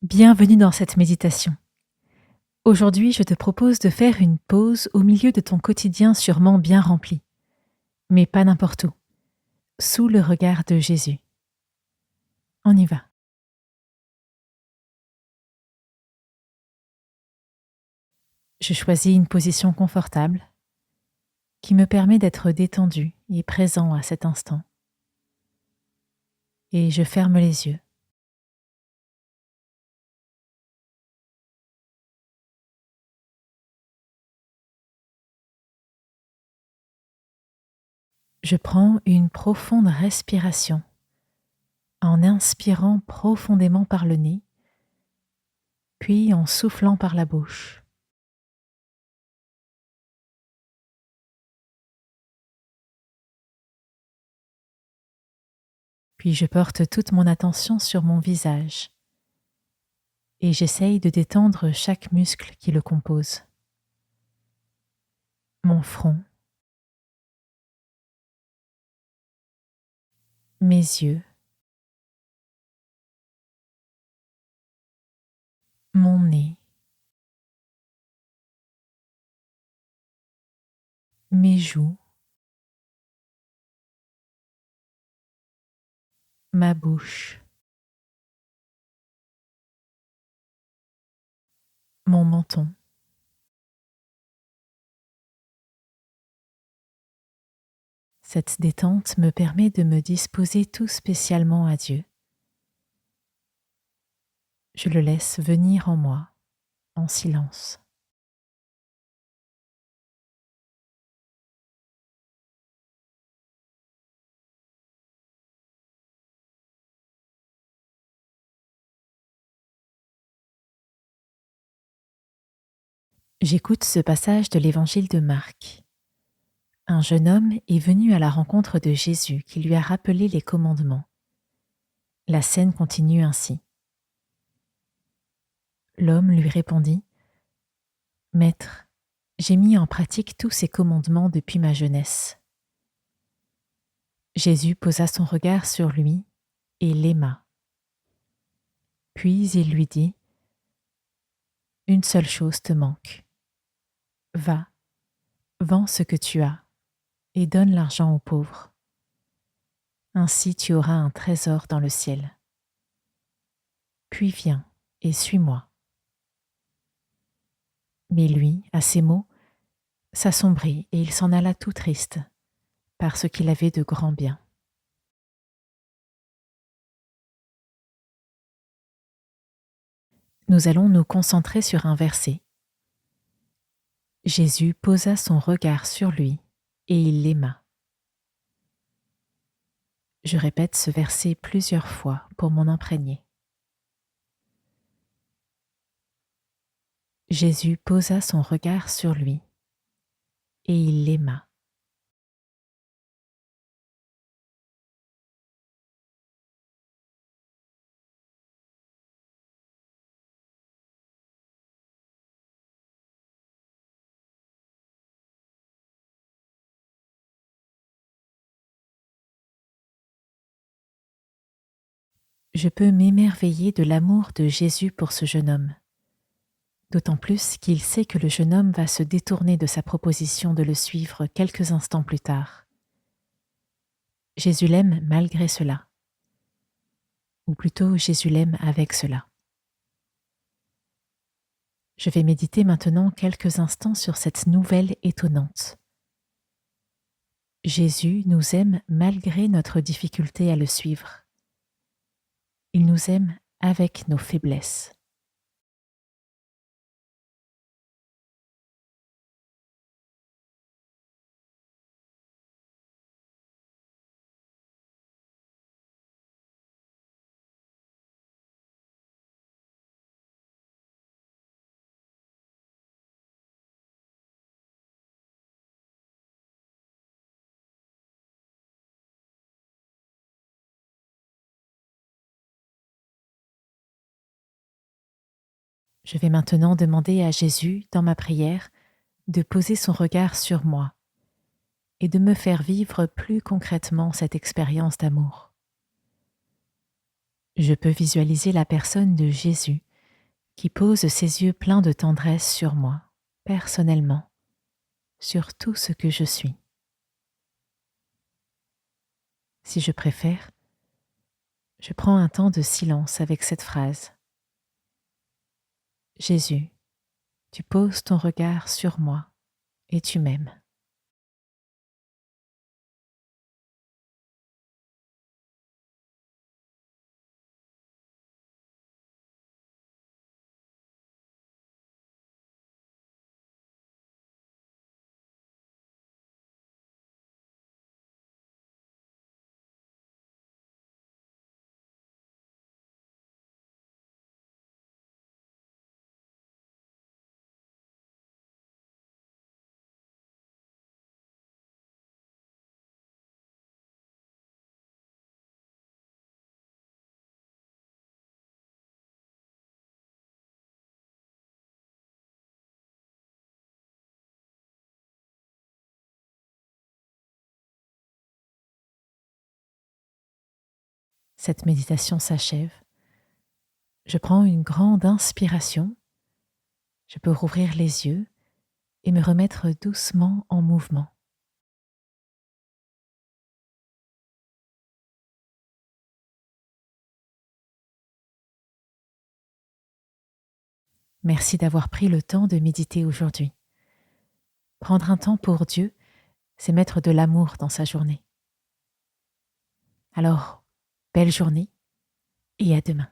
Bienvenue dans cette méditation. Aujourd'hui, je te propose de faire une pause au milieu de ton quotidien sûrement bien rempli, mais pas n'importe où, sous le regard de Jésus. On y va. Je choisis une position confortable qui me permet d'être détendu et présent à cet instant. Et je ferme les yeux. Je prends une profonde respiration en inspirant profondément par le nez, puis en soufflant par la bouche. Puis je porte toute mon attention sur mon visage et j'essaye de détendre chaque muscle qui le compose. Mon front, mes yeux, mon nez, mes joues, ma bouche, mon menton. Cette détente me permet de me disposer tout spécialement à Dieu. Je le laisse venir en moi, en silence. J'écoute ce passage de l'évangile de Marc. Un jeune homme est venu à la rencontre de Jésus qui lui a rappelé les commandements. La scène continue ainsi. L'homme lui répondit : « Maître, j'ai mis en pratique tous ces commandements depuis ma jeunesse. » Jésus posa son regard sur lui et l'aima. Puis il lui dit : « Une seule chose te manque. Va, vends ce que tu as et donne l'argent aux pauvres. Ainsi tu auras un trésor dans le ciel. Puis viens et suis-moi. » Mais lui, à ces mots, s'assombrit et il s'en alla tout triste, parce qu'il avait de grands biens. Nous allons nous concentrer sur un verset. Jésus posa son regard sur lui et il l'aima. Je répète ce verset plusieurs fois pour m'en imprégner. Jésus posa son regard sur lui et il l'aima. Je peux m'émerveiller de l'amour de Jésus pour ce jeune homme, d'autant plus qu'il sait que le jeune homme va se détourner de sa proposition de le suivre quelques instants plus tard. Jésus l'aime malgré cela, ou plutôt Jésus l'aime avec cela. Je vais méditer maintenant quelques instants sur cette nouvelle étonnante. Jésus nous aime malgré notre difficulté à le suivre. Il nous aime avec nos faiblesses. Je vais maintenant demander à Jésus, dans ma prière, de poser son regard sur moi et de me faire vivre plus concrètement cette expérience d'amour. Je peux visualiser la personne de Jésus qui pose ses yeux pleins de tendresse sur moi, personnellement, sur tout ce que je suis. Si je préfère, je prends un temps de silence avec cette phrase. Jésus, tu poses ton regard sur moi et tu m'aimes. Cette méditation s'achève. Je prends une grande inspiration. Je peux rouvrir les yeux et me remettre doucement en mouvement. Merci d'avoir pris le temps de méditer aujourd'hui. Prendre un temps pour Dieu, c'est mettre de l'amour dans sa journée. Alors, belle journée et à demain.